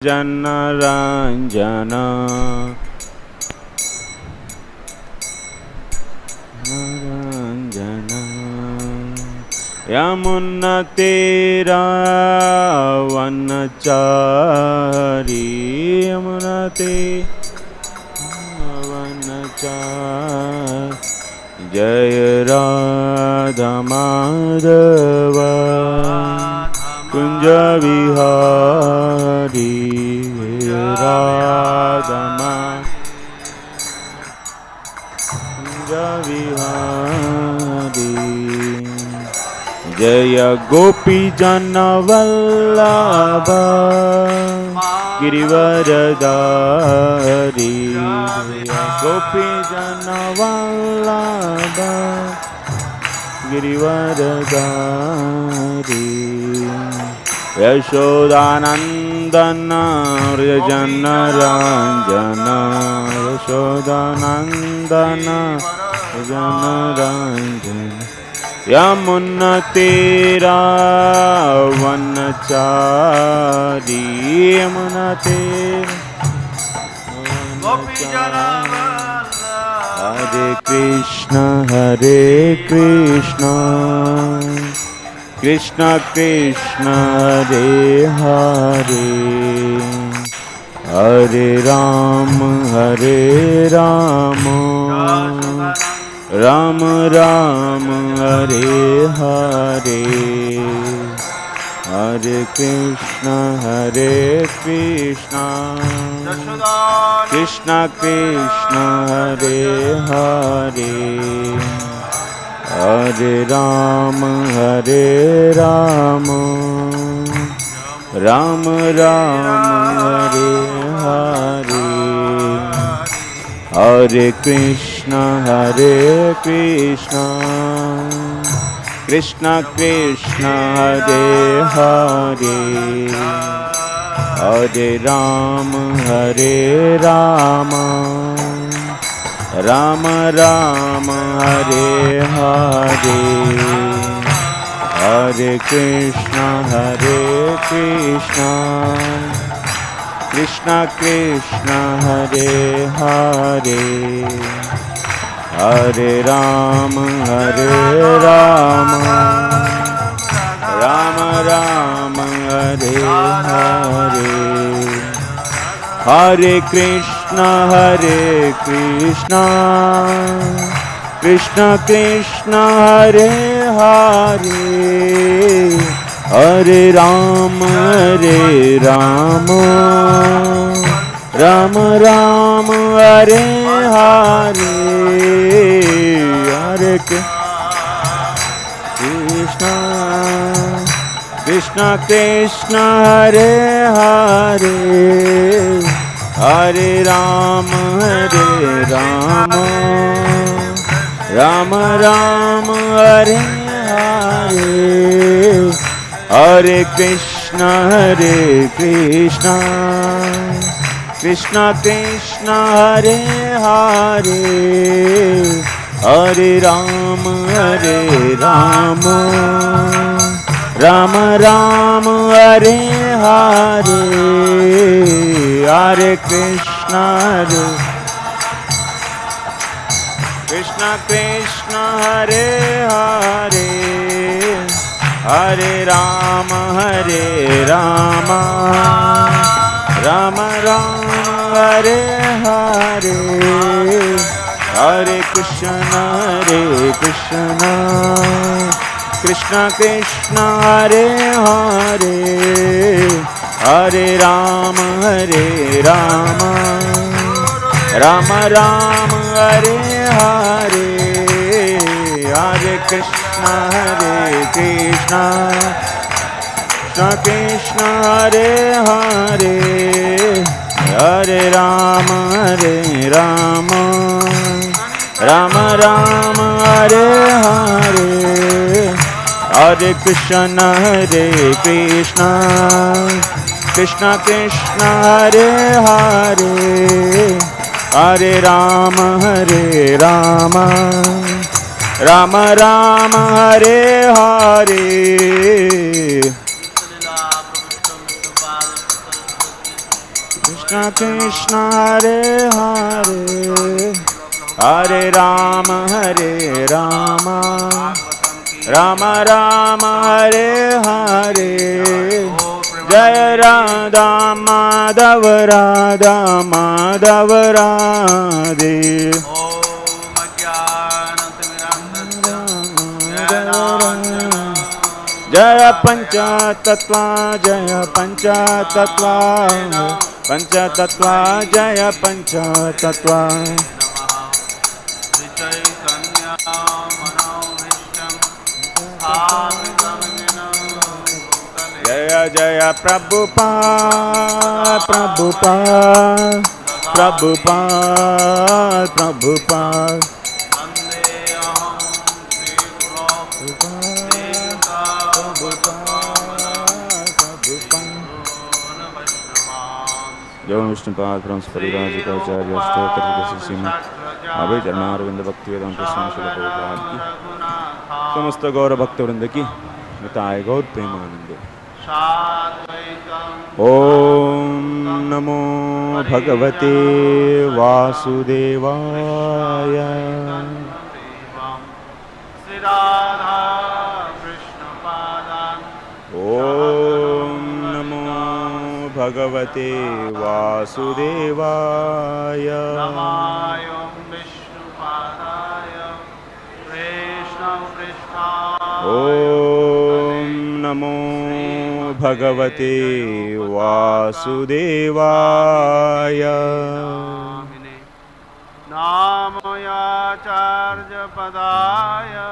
Janaranjana Yamunatera Vanachari Yamunate Vanachari Jaya Radha Madhava Kunja Vihari Radha Kunja Vihari Jaya Gopi Jana Vallabha Girivaradari Jaya Gopi Jana Vallabha Girivaradari Yashodanandana Rajana Ranjana Yashodanandana Rajana Ranjana Yamunatera Vanachari Yamunatera Hare Krishna Hare Krishna Krishna Krishna Hare Hare Hare Rama Hare Rama Rama Rama Hare Hare Hare Krishna Hare Krishna Krishna Krishna Hare Hare Hare Rama Hare Rama Rama Rama Hare Hare Hare Krishna Hare Krishna Krishna Krishna Hare Hare Hare Rama Hare Rama Rama Rama Hare Hare Hare Krishna Hare Krishna Krishna Krishna Hare Hare Hare Rama Hare Rama Rama Rama Hare Hare Hare Krishna Hare Krishna Krishna Krishna Hare Hare Hare Rama Hare Rama Rama Rama Hare Hare Hare Krishna Krishna Krishna Hare Hare Hare Rama Hare Rama Rama Rama Hare Hare Hare Krishna Hare Krishna Krishna Krishna Hare Hare Hare Rama Hare Rama Rama Rama Hare Hare Hare Krishna Hare Krishna Krishna Hare Hare Hare Rama Hare Rama Rama Rama Hare Hare Hare Krishna Hare Krishna Krishna Krishna Hare Hare Hare Rama Hare Rama Rama Rama Hare Hare Hare Krishna Hare Krishna Krishna Krishna Hare Hare Hare Rama Hare Rama Rama Rama Hare Hare Hare Krishna Hare Krishna Krishna Krishna Hare Hare Hare Rama Hare Rama Rama Rama Hare Hare Krishna Krishna Hare Hare Hare Rama Rama Rama Hare Hare Jaya Radha Madhava Radha Madhava Radhe Jaya Pancha Tattva Jaya Pancha Tattva Pancha Tattva Jaya Pancha Tattva Jaya Jaya Prabhupada Prabhupada Prabhupada Prabhupada Jai Vishnupad Brahms Parirajikacharya Stotra Srimad Abhay Charnaarvinda Bhaktivedanta Swami Srila Prabhupada ki Samasta Gaura Bhakta Vrinda ki Nitai Gaur Premanande Om Namo Bhagavate Vasudevaya Om Namo Bhagavate Vasudevaya Om Namo Bhagavate Vasudevaya Namaya Padaya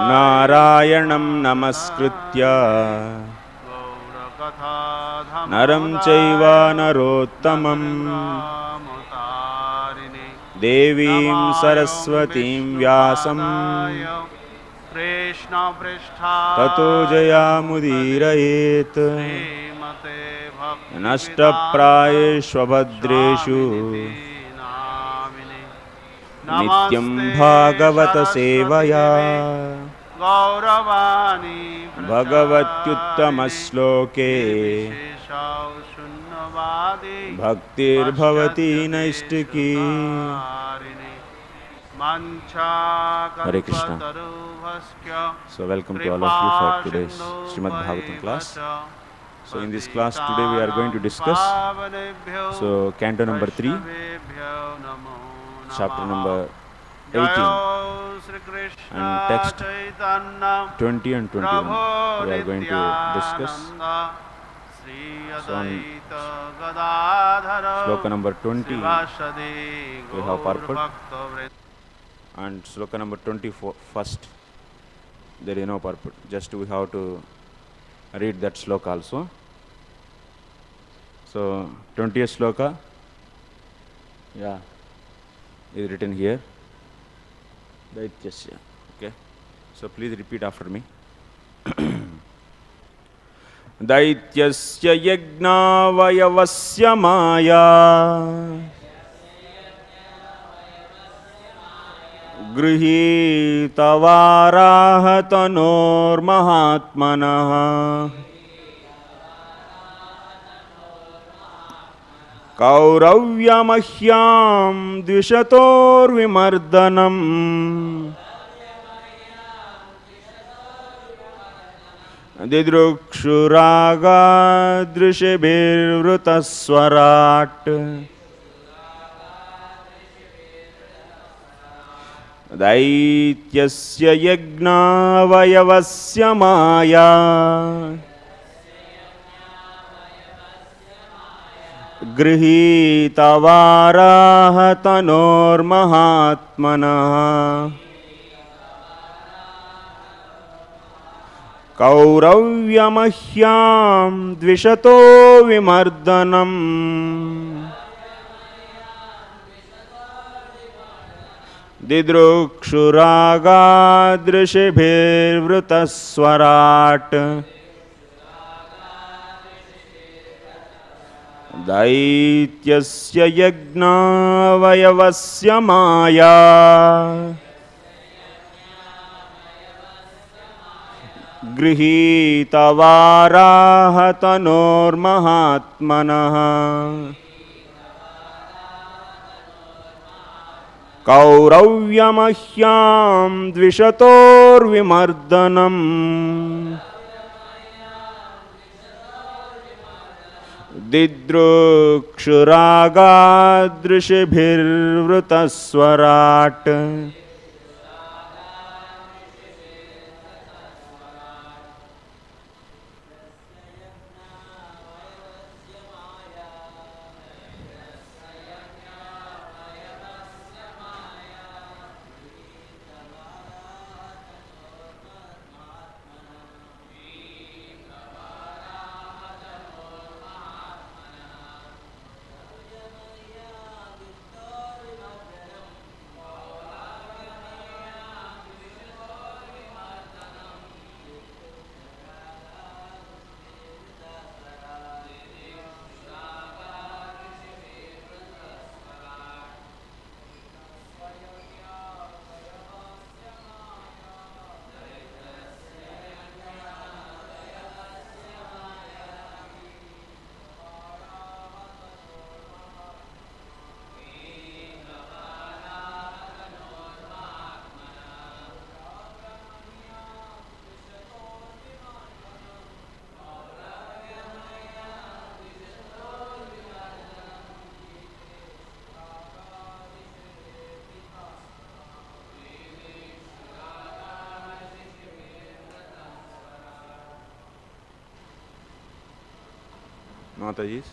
Narayanam Namaskritya Naram Chaiva Narottamam Devim Saraswatim Vyasam Tato Jayamudirayet Nashtaprayeshvabhadreshu Nityam Bhagavata Sevaya Bhagavatyuttamaśloke Bhaktir Bhavati Naistiki Hare Krishna. So welcome to all of you for today's Srimad Bhagavatam class. So in this class today we are going to discuss canto number 3, chapter number 18 and text 20 and 21 we are going to discuss. So on sloka number 20 we have purport, and sloka number 21st there is no purport, just we have to read that sloka also. So 20th sloka is written here. Daityasya. Okay. So please repeat after me. Daityasya yajna vayavasya maya grihita varaha tanor mahatmanah Kauravyamahyam dvishator vimardanam Didrukshuraga drishibhirvrutaswarat Daityasya yajna vayavasya maya Grihita varaha tanor mahatmanah Kauravyamahyam dvishato vimardanam Didrukshuraga drishibhirvrutaswarat Daityasya yajna vayavasya maya गृहीत Varaha तनोर्महात्मनः कौरव्यमह्यां द्विषतोर्विमर्दनम् दिदृक्षुरागादृशिभिर्वृतस्वराट् Mataji.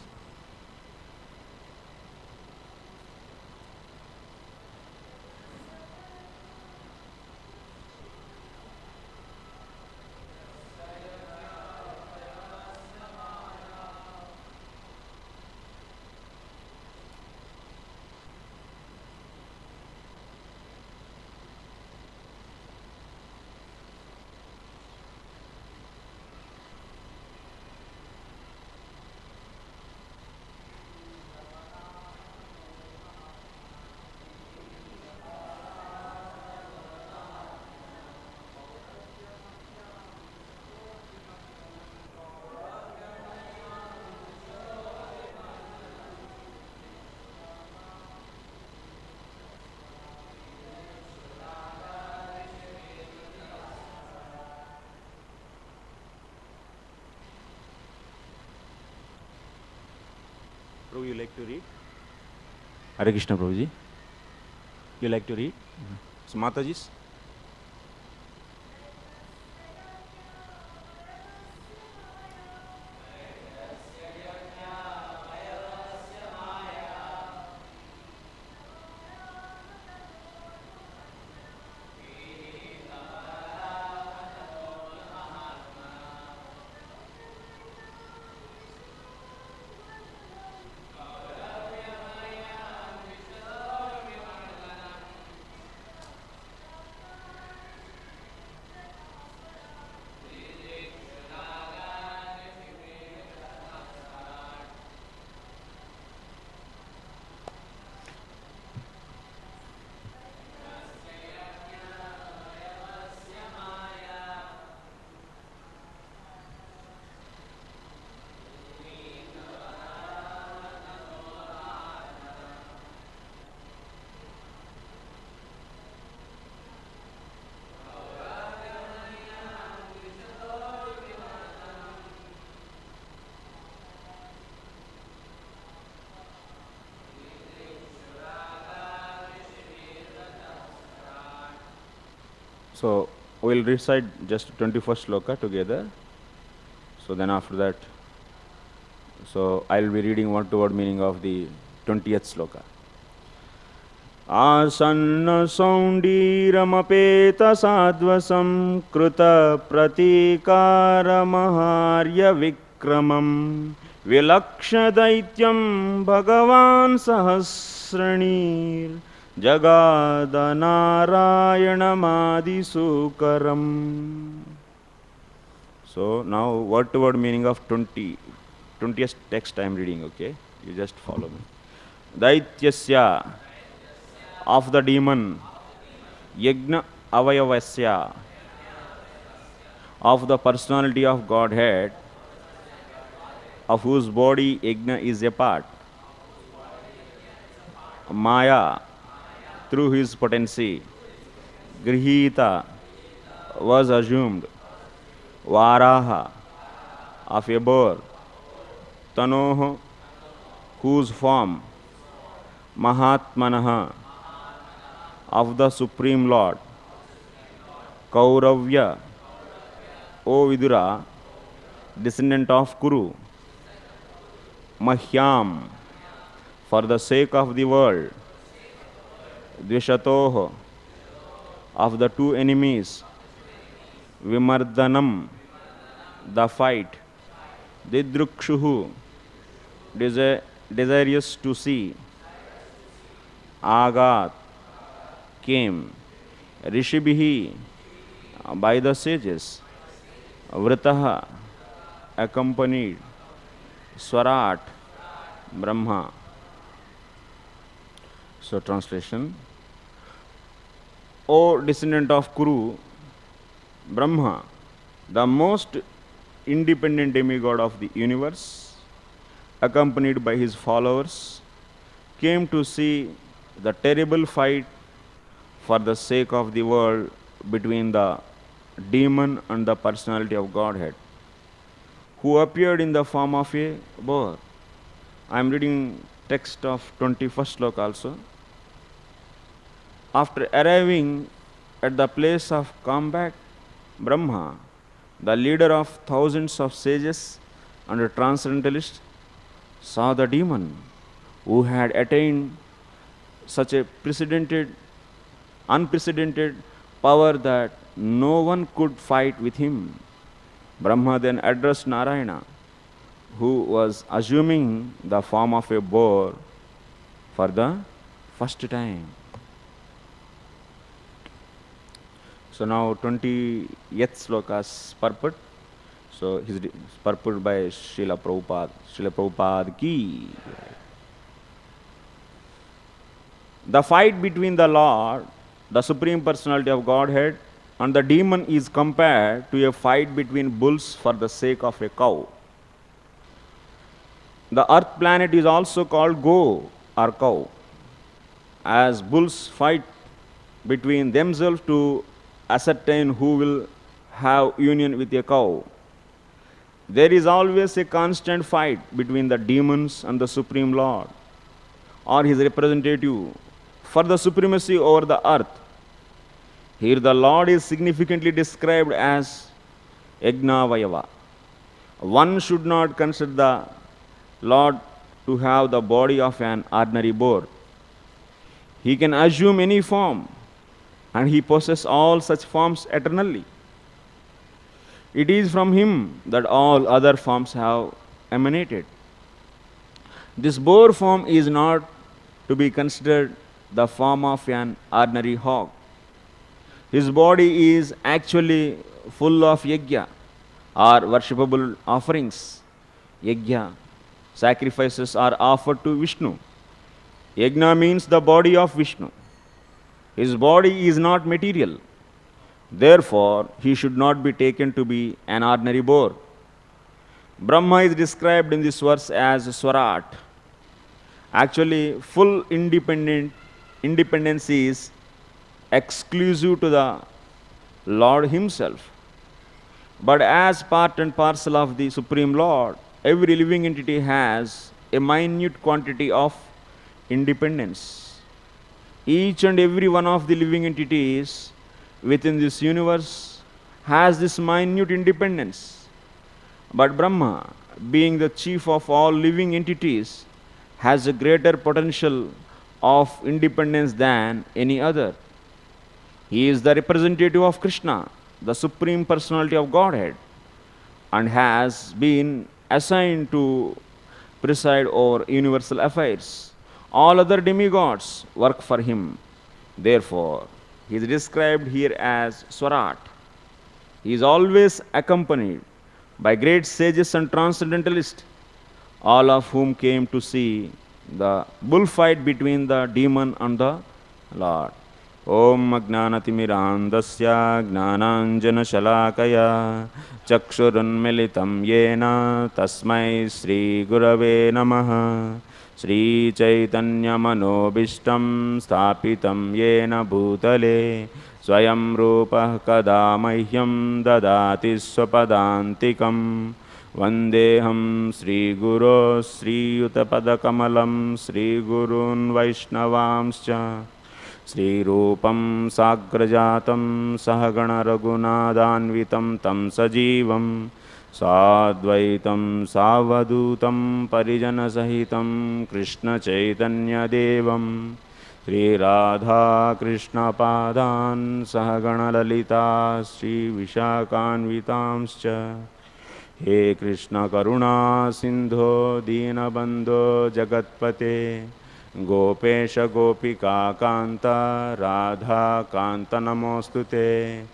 Prabhu, you like to read? Hare Krishna, Prabhuji. You like to read? So, Mataji's. So, we will recite just 21st sloka together. So, then after that, so I will be reading word to word meaning of the 20th sloka. Asanna saundiramapeta sadvasam kruta pratikara maharya vikramam vilaksha daityam bhagavan sahasranir Jagadanaarayanamadi-sukaram. So now word to word meaning of 20th text I am reading, okay? You just follow me. Daityasya, of the demon, Yajna Avayavasya, of the personality of Godhead, of whose body Yajna is a part. Maya, through his potency, Grihita, was assumed. Varaha, of a boar. Tanoh, whose form. Mahatmanaha, of the Supreme Lord. Kauravya, O Vidura, descendant of Kuru. Mahyam, for the sake of the world. Dvishatoh, of the two enemies. Vimardhanam, the fight. Didrukshuhu, desirous to see. Agat, came. Rishibhihi, by the sages. Vritaha, accompanied. Swarat, Brahma. So, translation. O descendant of Kuru, Brahma, the most independent demigod of the universe, accompanied by his followers, came to see the terrible fight for the sake of the world between the demon and the personality of Godhead, who appeared in the form of a boar. I am reading text of 21st sloka also. After arriving at the place of combat, Brahma, the leader of thousands of sages and transcendentalists, saw the demon who had attained such a unprecedented power that no one could fight with him. Brahma then addressed Narayana, who was assuming the form of a boar for the first time. So now 20th sloka's purport. So his purport by Srila Prabhupada. Srila Prabhupada ki. The fight between the Lord, the Supreme Personality of Godhead, and the demon is compared to a fight between bulls for the sake of a cow. The earth planet is also called Go or cow, as bulls fight between themselves to ascertain who will have union with a cow. There is always a constant fight between the demons and the Supreme Lord or his representative for the supremacy over the earth. Here the Lord is significantly described as Yagnavayava. One should not consider the Lord to have the body of an ordinary boar. He can assume any form, and he possesses all such forms eternally. It is from him that all other forms have emanated. This boar form is not to be considered the form of an ordinary hog. His body is actually full of yajna or worshipable offerings. Yajna, sacrifices are offered to Vishnu. Yajna means the body of Vishnu. His body is not material. Therefore, he should not be taken to be an ordinary boar. Brahma is described in this verse as Swarat. Actually, full independence is exclusive to the Lord himself. But as part and parcel of the Supreme Lord, every living entity has a minute quantity of independence. Each and every one of the living entities within this universe has this minute independence. But Brahma, being the chief of all living entities, has a greater potential of independence than any other. He is the representative of Krishna, the Supreme Personality of Godhead, and has been assigned to preside over universal affairs. All other demigods work for him. Therefore, he is described here as Swarat. He is always accompanied by great sages and transcendentalists, all of whom came to see the bullfight between the demon and the Lord. Om Ajnanatimirandasya Gnananjanashalakaya Chakshurunmilitam Yena Tasmai Sri Gurave Namaha Sri Chaitanya Manobishtam Sthapitam Yena Bhutale Swayam Rupah Kada Mahyam Dadati Swapadantikam Vandeham Sri Guru Sri Yutapadakamalam Sri Gurun Vaishnavamscha Sri Rupam Sagrajatam Sahagana Raghunadanvitam Tam Sajivam Sadvaitam Savadutam Parijana Sahitam Krishna Chaitanya Devam Sri Radha Krishna Padan Sahagana Lalita Sri Vishakhanvitamscha He Krishna Karuna Sindho Dinabandho Jagatpate Gopesha Gopika Kanta Radha Kanta Namostute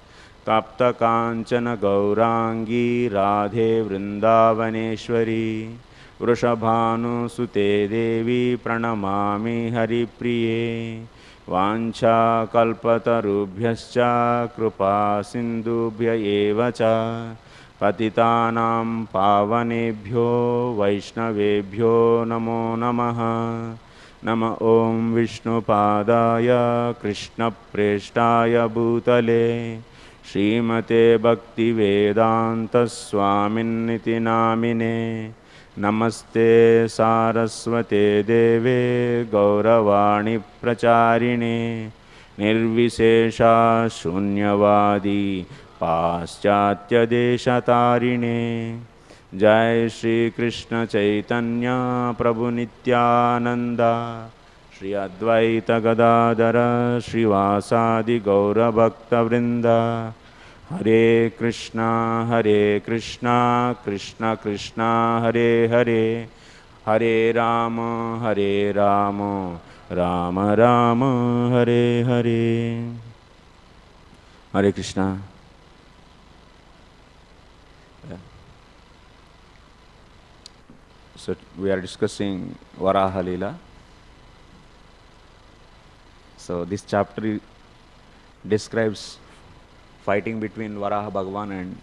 Tapta Kanchana Gaurangi Radhe Vrindavaneshwari Vrishabhanu Sute Devi Pranamami Haripriye Vancha Kalpatarubhyascha Krupa Sindubhya Evacha Patitanam Pavanebhyo Vaishnavebhyo Namo Namaha Nama Om Vishnu Padaya Krishna Preshtaya Bhutale Srimate Bhakti Vedanta Swaminiti Namine Namaste Saraswate Deve Gauravani Pracharine Nirvisesha Shunyavadi Paschatya Deshatarine Jai Shri Krishna Chaitanya Prabhu Nityananda Shri Advaita Gadadara Shri Vasadi Gaura Bhakta Vrinda Hare Krishna Krishna Krishna Hare Hare Hare Rama Rama Rama Hare Hare Hare Krishna. So we are discussing Varaha Leela. So this chapter describes fighting between Varaha Bhagavan and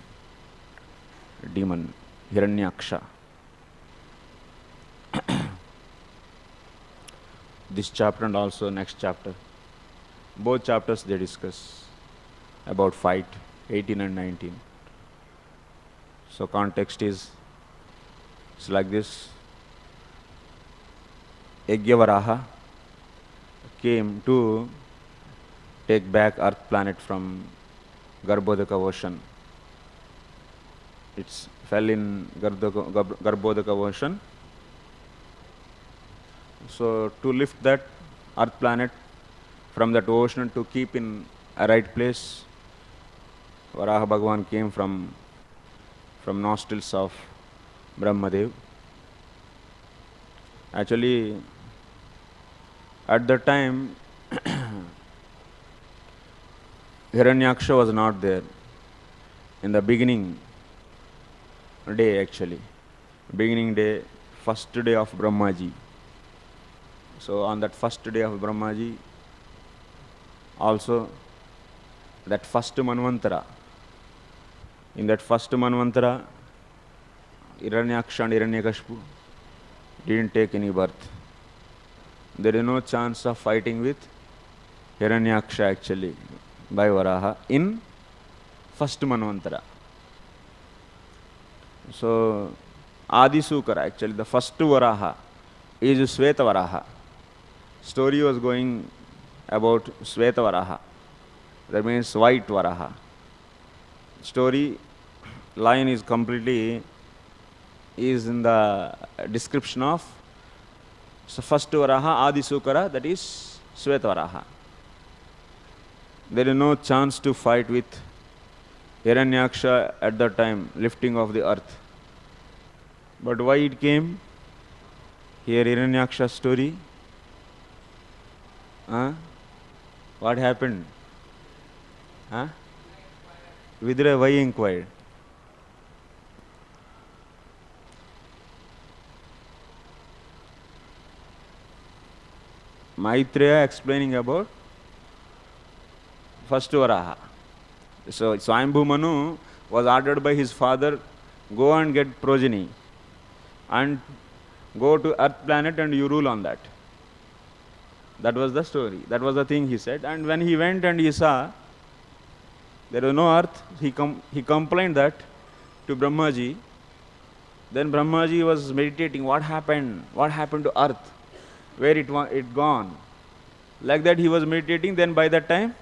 demon Hiranyaksa. This chapter and also next chapter, both chapters they discuss about fight 18 and 19. So context is it's like this. Varaha came to take back Earth planet from Garbhodaka ocean. It fell in Garbhodaka ocean. So to lift that Earth planet from that ocean to keep in a right place, Varaha Bhagavan came from nostrils of Brahmadev. Actually, at that time, Hiranyaksa was not there. In the beginning day, actually, beginning day, first day of Brahmaji. So on that first day of Brahmaji, also that first Manvantara. In that first Manvantara, Hiranyaksa and Hiranyakashipu didn't take any birth. There is no chance of fighting with Hiranyaksa actually by Varaha in first Manvantara. So Adi Sukara, actually the first Varaha is Sveta Varaha. Story was going about Sveta Varaha. That means white Varaha. Story line is completely is in the description of first Varaha, Adi Sukara, that is Sveta Varaha. There is no chance to fight with Hiranyaksha at that time, lifting of the earth. But why it came? Here Hiranyaksha's story. What happened? Vidura, why inquired? Maitreya explaining about first Varaha. So Swayambhu Manu was ordered by his father, go and get progeny and go to earth planet and you rule on that. That was the story. That was the thing he said. And when he went and he saw there was no earth, he complained that to Brahmaji. Then Brahmaji was meditating, what happened? What happened to earth? Where it gone? Like that he was meditating. Then by that time,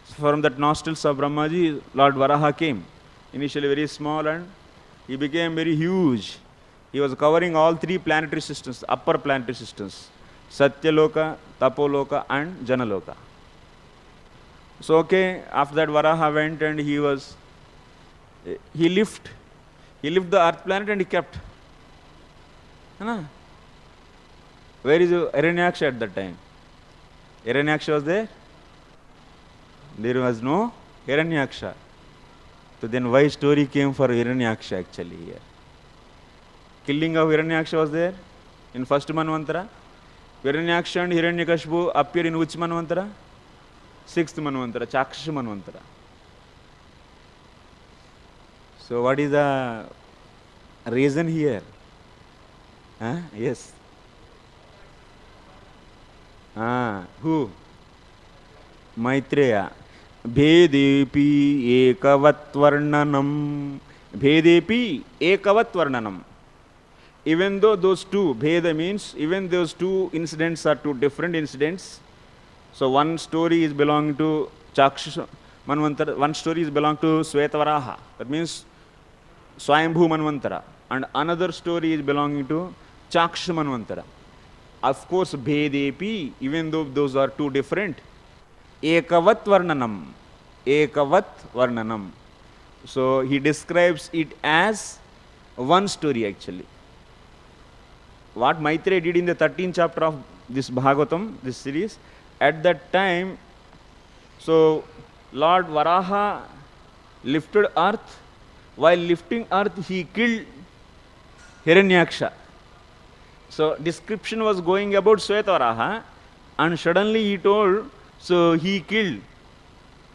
from that nostrils of Brahmaji, Lord Varaha came. Initially very small and he became very huge. He was covering all three planetary systems, upper planetary systems. Satyaloka, Tapoloka and Janaloka. So after that Varaha went and he lifted the earth planet and he kept. Where is Hiranyaksa at that time? Hiranyaksa was there? There was no Hiranyaksa. So then why story came for Hiranyaksa actually here? Killing of Hiranyaksa was there in first Manvantara. Hiranyaksa and Hiranyakashipu appear in which Manvantara? Sixth Manvantara, Chaksha Manvantara. So what is the reason here? Yes. Who? Maitreya. Bhedepi ekavat varnanam. Bhedepi ekavat varnanam. Even though those two, Bheda means, even those two incidents are two different incidents. So one story is belonging to Chaksha Manvantara, one story is belonging to Sveta Varaha. That means Swayambhu Manvantara. And another story is belonging to Chaksha Manvantara. Of course, Bhedepi, even though those are two different, ekavat varnanam. Ekavat varnanam. So he describes it as one story actually. What Maitreya did in the 13th chapter of this Bhagavatam, this series, at that time, so Lord Varaha lifted earth. While lifting earth, he killed Hiranyaksa. So description was going about Sveta Varaha, and suddenly he told, so he killed.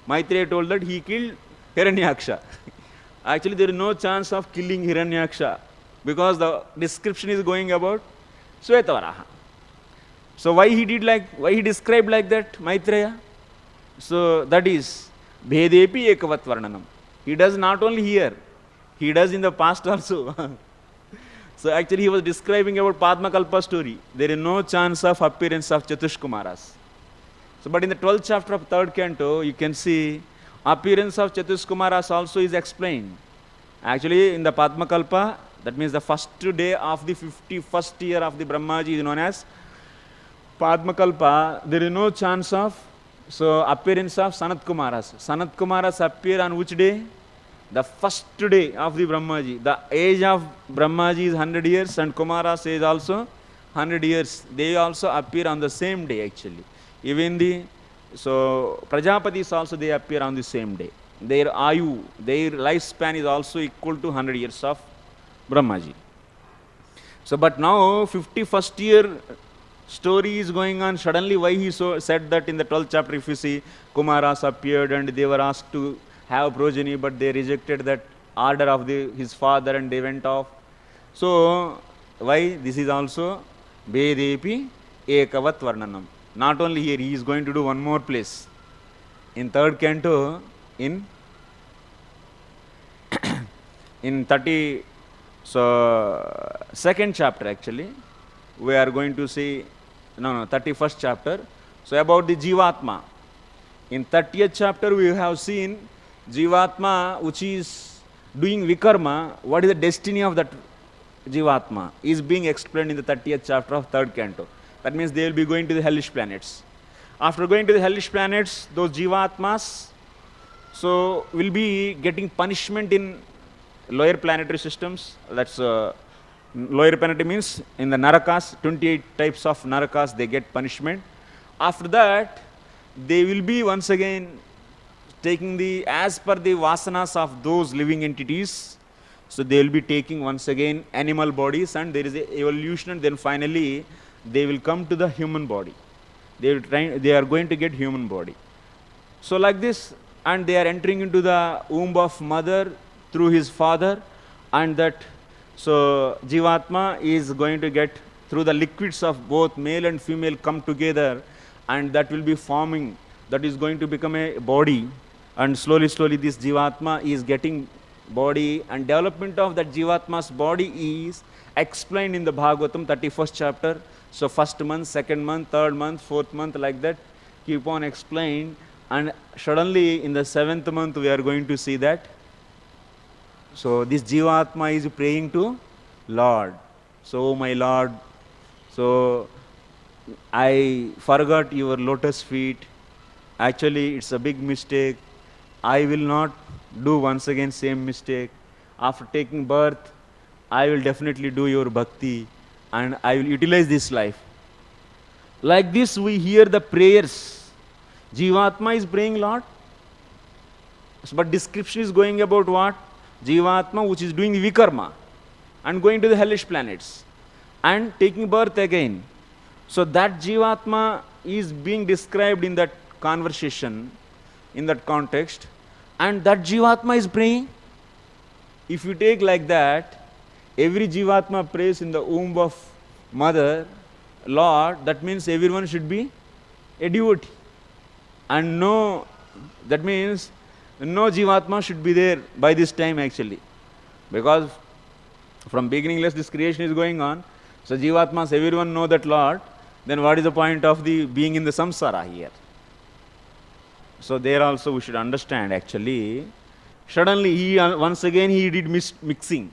Maitreya told that he killed Hiranyaksa. Actually, there is no chance of killing Hiranyaksa because the description is going about Sveta Varaha. So why he described like that, Maitreya? So that is Bhedepi ekavat varnanam. He does not only here, he does in the past also. So actually he was describing about Padma kalpa story. There is no chance of appearance of Kumaras. So but in the 12th chapter of 3rd canto, you can see appearance of Kumaras also is explained. Actually in the Padma kalpa, that means the first day of the 51st year of the Brahmaji is known as Padma kalpa. There is no chance of appearance of Sanat Kumaras. Sanat Kumaras appear on which day? The first day of the Brahmaji. The age of Brahmaji is 100 years and Kumaras age also 100 years. They also appear on the same day actually. Even Prajapatis also they appear on the same day. Their ayu, their lifespan is also equal to 100 years of Brahmaji. So but now 51st year story is going on. Suddenly why he said that in the 12th chapter, if you see, Kumaras appeared and they were asked to have progeny, but they rejected that order of his father and they went off. So why this is also Bhedepi ekavat varnanam. Not only here, he is going to do one more place. In 3rd canto, in 2nd chapter actually, we are going to see, 31st chapter. So about the Jivatma. In 30th chapter, we have seen Jivatma, which is doing vikarma. What is the destiny of that Jivatma is being explained in the 30th chapter of 3rd canto. That means they will be going to the hellish planets. After going to the hellish planets, those Jivatmas will be getting punishment in lower planetary systems. That's lower planetary means in the narakas, 28 types of narakas, they get punishment. After that, they will be once again taking as per the vasanas of those living entities. So they will be taking once again animal bodies and there is an evolution and then finally they will come to the human body. They are going to get human body. So like this, and they are entering into the womb of mother through his father, and that, so Jivatma is going to get through the liquids of both male and female come together, and that will be forming, that is going to become a body, and slowly this Jivatma is getting body, and development of that Jivatma's body is explained in the Bhagavatam 31st chapter. So first month, second month, third month, fourth month, like that, keep on explained, and suddenly in the 7th month we are going to see that. So this Jivatma is praying to Lord. So my Lord, so I forgot your lotus feet. Actually, it's a big mistake. I will not do once again same mistake. After taking birth, I will definitely do your bhakti, and I will utilize this life. Like this, we hear the prayers. Jivatma is praying, Lord. But description is going about what? Jivatma, which is doing vikarma and going to the hellish planets and taking birth again. So that Jivatma is being described in that conversation, in that context, and that Jivatma is praying. If you take like that, every Jivatma prays in the womb of mother, Lord, that means everyone should be a devotee. And no, that means no Jivatma should be there by this time actually. Because from beginningless this creation is going on. So Jivatmas, everyone know that Lord, then what is the point of the being in the samsara here? So there also we should understand actually. Suddenly he once again he did mixing.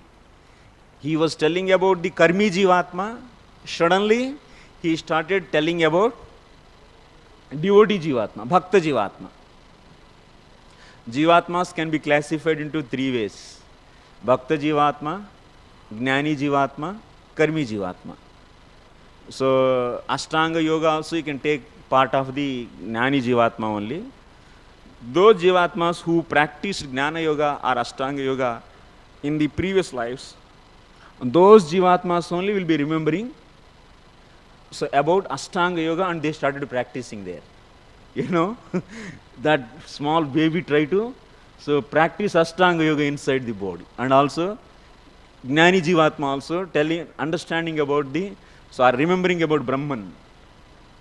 He was telling about the karmi Jivatma. Suddenly he started telling about devotee Jivatma, bhakta Jivatma. Jivatmas can be classified into 3 ways. Bhakta Jivatma, Jnani Jivatma, Karmi Jivatma. So Ashtanga Yoga also you can take part of the Jnani Jivatma only. Those Jivatmas who practiced Jnana Yoga or Ashtanga Yoga in the previous lives, those Jivatmas only will be remembering so about Ashtanga Yoga, and they started practicing there. You know, that small baby try to so practice Ashtanga Yoga inside the body, and also Jnani Jivatma also telling, understanding about the, so are remembering about Brahman.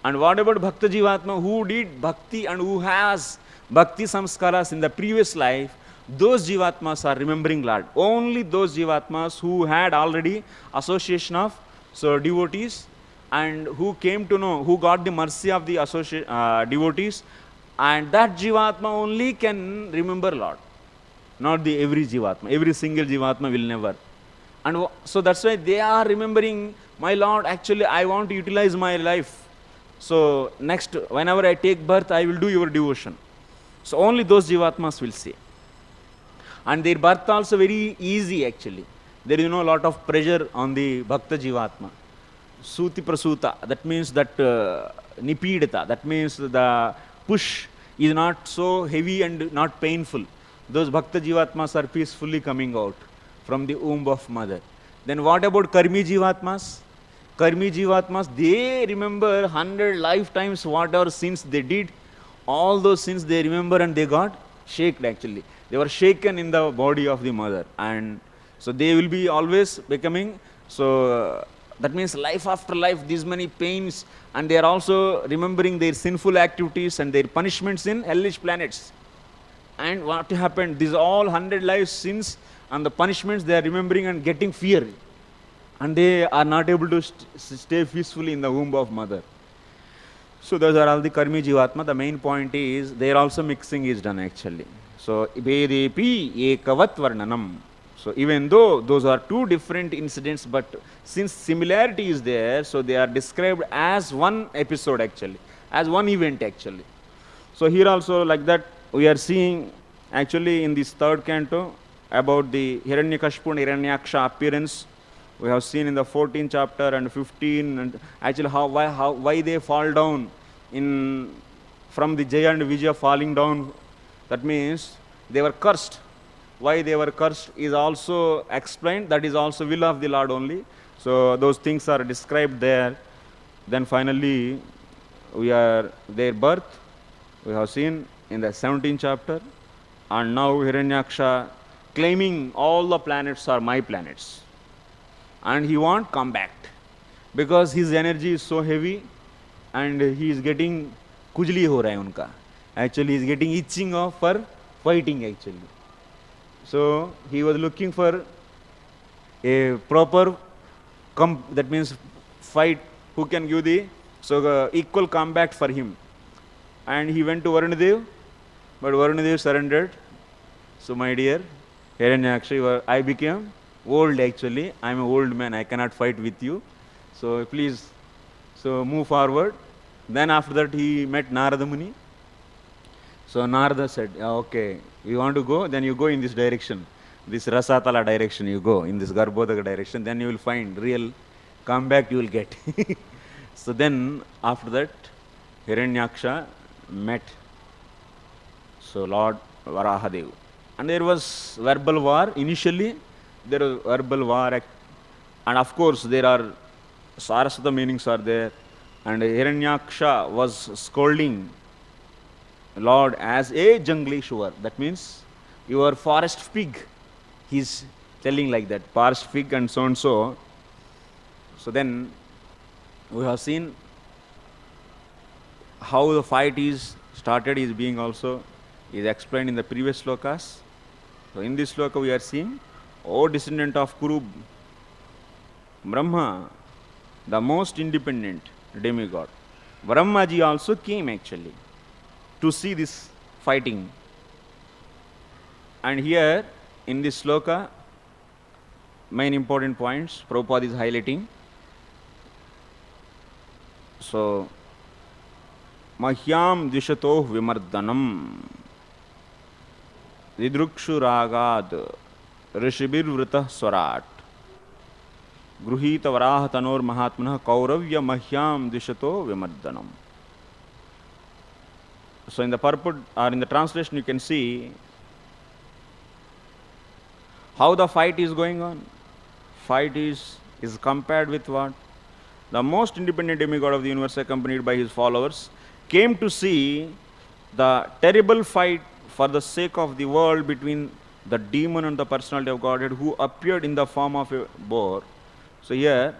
And what about Bhakta Jivatma who did bhakti and who has bhakti samskaras in the previous life? Those Jivatmas are remembering Lord. Only those Jivatmas who had already association of so devotees, and who came to know, who got the mercy of the devotees, and that Jivatma only can remember Lord. Not the every Jivatma. Every single Jivatma will never. And so that's why they are remembering, my Lord, actually I want to utilize my life. So next, whenever I take birth, I will do your devotion. So only those Jivatmas will say. And their birth also very easy actually. There is no lot of pressure on the Bhakta Jivatma. Suti Prasuta, that means that Nipidata, that means the push is not so heavy and not painful. Those Bhakta Jivatmas are peacefully coming out from the womb of mother. Then what about Karmi Jivatmas? Karmi Jivatmas, they remember 100 lifetimes whatever sins they did. All those sins they remember, and they got shaken actually. They were shaken in the body of the mother. And so they will be always becoming, so that means life after life, these many pains, and they are also remembering their sinful activities and their punishments in hellish planets. And what happened? These all 100 lives sins and the punishments they are remembering and getting fear. And they are not able to stay peacefully in the womb of mother. So those are all the karmi Jivatma. The main point is, there also mixing is done actually. So bhedepi, ekavat, varnanam. So even though those are 2 different incidents, but since similarity is there, so they are described as one episode actually, as one event actually. So here also like that we are seeing actually in this 3rd canto about the Hiranyakashipu and Hiranyaksa appearance. We have seen in the 14th chapter and 15, and actually why they fall down in from the Jaya and Vijaya falling down. That means they were cursed. Why they were cursed is also explained. That is also will of the Lord only. So those things are described there. Then finally, we are their birth. We have seen in the 17th chapter, and now Hiranyaksha claiming all the planets are my planets. And he won't come back because his energy is so heavy and he is getting kujli ho raha hai unka. Actually, he is getting itching of for fighting actually. So he was looking for a proper that means fight who can give the equal combat for him. And he went to Varunadev, but Varunadev surrendered. So my dear Hiranyaksha, I became old actually. I am an old man, I cannot fight with you. So please, move forward. Then after that he met Narada Muni. So Narada said, okay, you want to go? Then you go in this direction. This Rasatala direction you go, in this Garbhodaka direction. Then you will find real comeback you will get. So then after that, Hiranyaksha met Lord Varaha. And there was verbal war. Initially, there was verbal war. And of course, there are Saraswata meanings are there. And Hiranyaksha was scolding Lord as a Jangleshwar. That means you are forest pig. He's telling like that, forest pig and so and so. So then we have seen how the fight is started is being also is explained in the previous slokas. So in this sloka we are seeing, O descendant of Kuru, Brahma, the most independent demigod. Brahmaji also came actually to see this fighting. And here in this sloka, main important points Prabhupada is highlighting. So, Mahyam Dishato Vimardanam Vidrukshu Ragad Rishibir Vrita Swarat Gruhita Varaha Tanor Mahatmana Kauravya Mahyam Dishato Vimardanam. So in the purport or in the translation you can see how the fight is going on. Fight is compared with what? The most independent demigod of the universe, accompanied by his followers, came to see the terrible fight for the sake of the world between the demon and the personality of Godhead, who appeared in the form of a boar. So here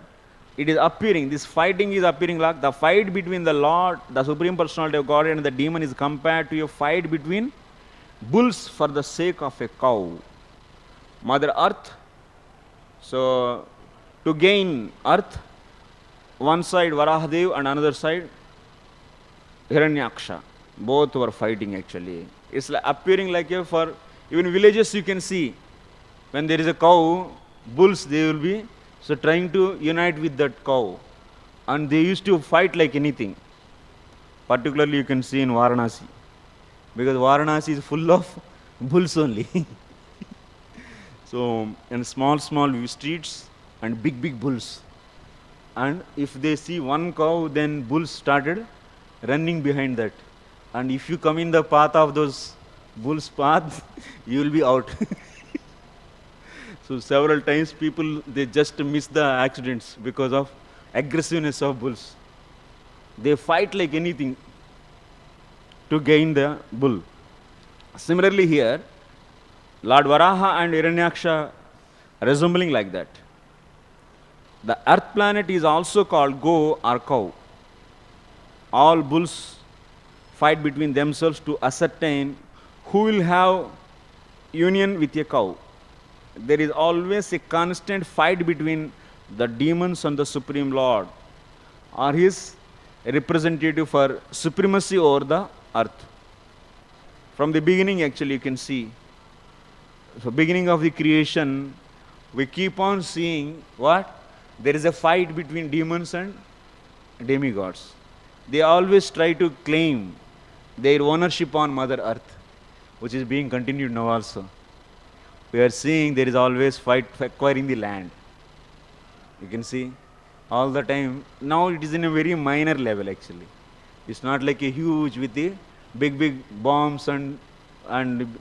it is appearing, this fighting is appearing like the fight between the Lord, the Supreme Personality of Godhead, and the demon is compared to a fight between bulls for the sake of a cow. Mother Earth, so to gain Earth, one side Varahadev and another side Hiranyaksha. Both were fighting actually. It's like appearing like a, for even villages you can see, when there is a cow, bulls they will be trying to unite with that cow. And they used to fight like anything. Particularly you can see in Varanasi. Because Varanasi is full of bulls only. So, and small streets and big bulls. And if they see one cow, then bulls started running behind that. And if you come in the path of those bulls' path, you will be out. So several times people, they just miss the accidents because of aggressiveness of bulls. They fight like anything to gain the bull. Similarly here, Lord Varaha and Hiranyaksha resembling like that. The earth planet is also called go or cow. All bulls fight between themselves to ascertain who will have union with a cow. There is always a constant fight between the demons and the Supreme Lord, or his representative for supremacy over the earth. From the beginning actually you can see. So beginning of the creation, we keep on seeing what? There is a fight between demons and demigods. They always try to claim their ownership on Mother Earth, which is being continued now also. We are seeing there is always fight for acquiring the land. You can see all the time. Now it is in a very minor level actually. It's not like a huge with the big bombs and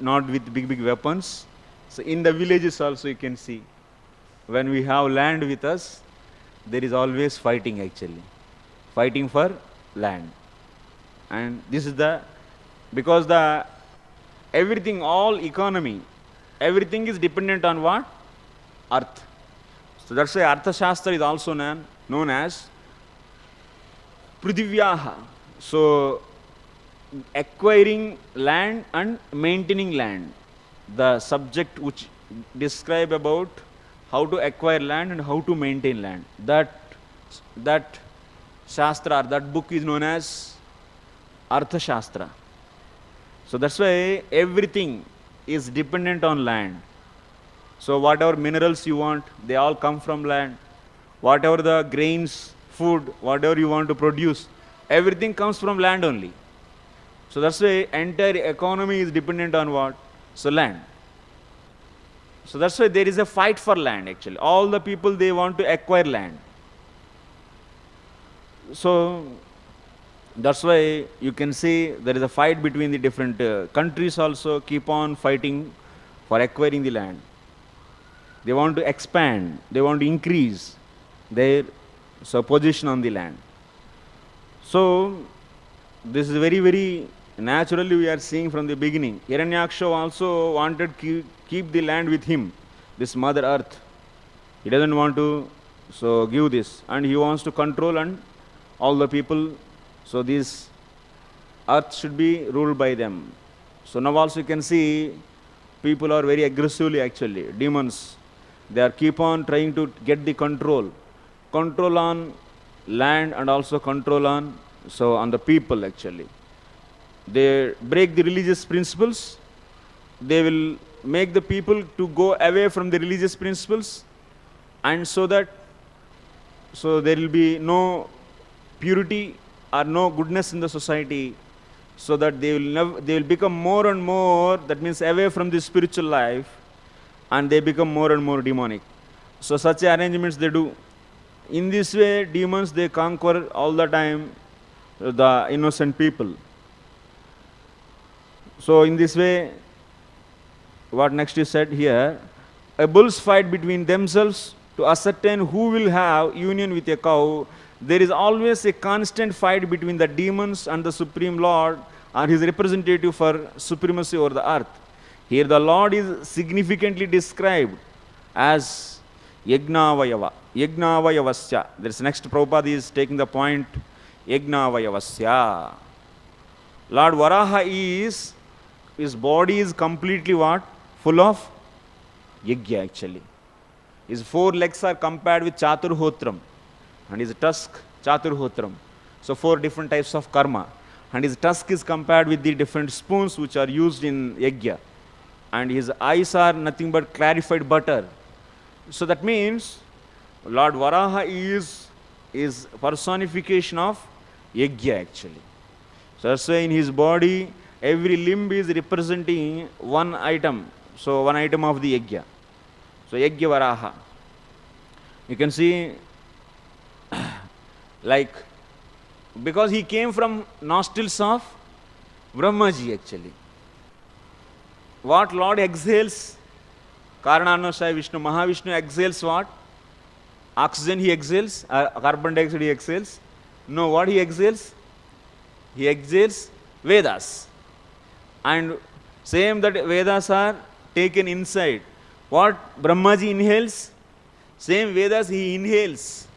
not with big weapons. So in the villages also you can see, when we have land with us, there is always fighting actually. Fighting for land. And this is the Because everything, all economy, everything is dependent on what? Earth. So that's why Artha Shastra is also known as Prithivyaha. So acquiring land and maintaining land. The subject which describe about how to acquire land and how to maintain land. That Shastra, that book is known as Artha Shastra. So that's why everything is dependent on land. So whatever minerals you want, they all come from land. Whatever the grains, food, whatever you want to produce, everything comes from land only. So that's why entire economy is dependent on what? So land. So that's why there is a fight for land actually. All the people, they want to acquire land. So that's why you can see there is a fight between the different countries also keep on fighting for acquiring the land. They want to expand, they want to increase their position on the land. So this is very, very naturally we are seeing from the beginning. Hiranyaksa also wanted to keep the land with him, this Mother Earth. He doesn't want to give this, and he wants to control and all the people. So this earth should be ruled by them. So now also you can see people are very aggressively actually, demons. They are keep on trying to get the control on land and also control on the people actually. They break the religious principles. They will make the people to go away from the religious principles, and so there will be no purity or no goodness in the society, so that they will become more and more, that means away from the spiritual life, and they become more and more demonic. So such arrangements they do. In this way, demons, they conquer all the time the innocent people. So in this way, what next is said here, a bulls fight between themselves to ascertain who will have union with a cow. There is always a constant fight between the demons and the Supreme Lord or his representative for supremacy over the earth. Here the Lord is significantly described as Yagnavayava, Yagnavayavasya. There is next Prabhupada is taking the point, Yagnavayavasya. Lord Varaha his body is completely what? Full of Yagya actually. His 4 legs are compared with Chaturhotram, and his tusk, Chaturhotram. So 4 different types of karma. And his tusk is compared with the different spoons which are used in Yagya. And his eyes are nothing but clarified butter. So that means Lord Varaha is personification of Yagya actually. So that's why in his body, every limb is representing one item. So one item of the Yagya. So Yagya Varaha. You can see like, because he came from nostrils of Brahmaji actually. What Lord exhales, Karananasaya Vishnu, Mahavishnu exhales what? Oxygen he exhales, carbon dioxide he exhales. No, what he exhales? He exhales Vedas. And same that Vedas are taken inside. What Brahmaji inhales, same Vedas he inhales.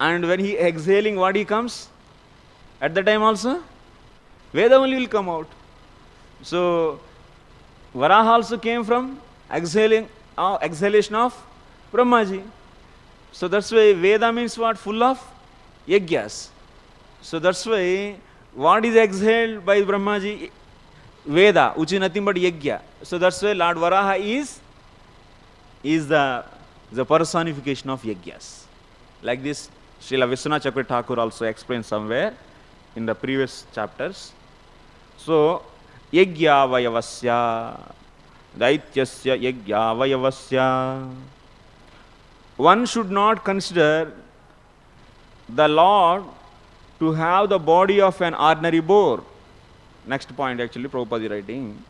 And when he exhaling, what he comes? At the time also, Veda only will come out. So Varaha also came from exhalation of Brahmaji. So that's why Veda means what? Full of Yagyas. So that's why what is exhaled by Brahmaji? Veda, which is nothing but Yagya. So that's why Lord Varaha is the personification of Yagyas. Like this, Srila Vishwanath Chakravarti Thakur also explained somewhere in the previous chapters. So, Yagya Vayavasya, Daityasya Yagya Vayavasya. One should not consider the Lord to have the body of an ordinary boar. Next point actually, Prabhupada is writing.